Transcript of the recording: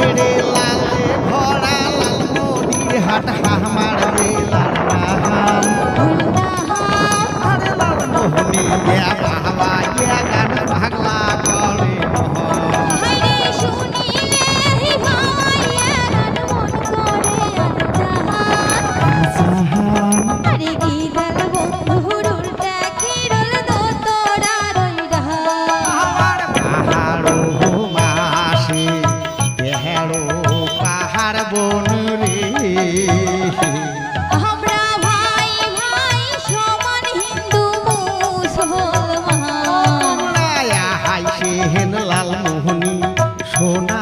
হেরে লালে ভরা লালমনির হাট আমার বেলার নাম আরে লালমোহনী বাবা গান পাগলা করে লালমোহনী সোনা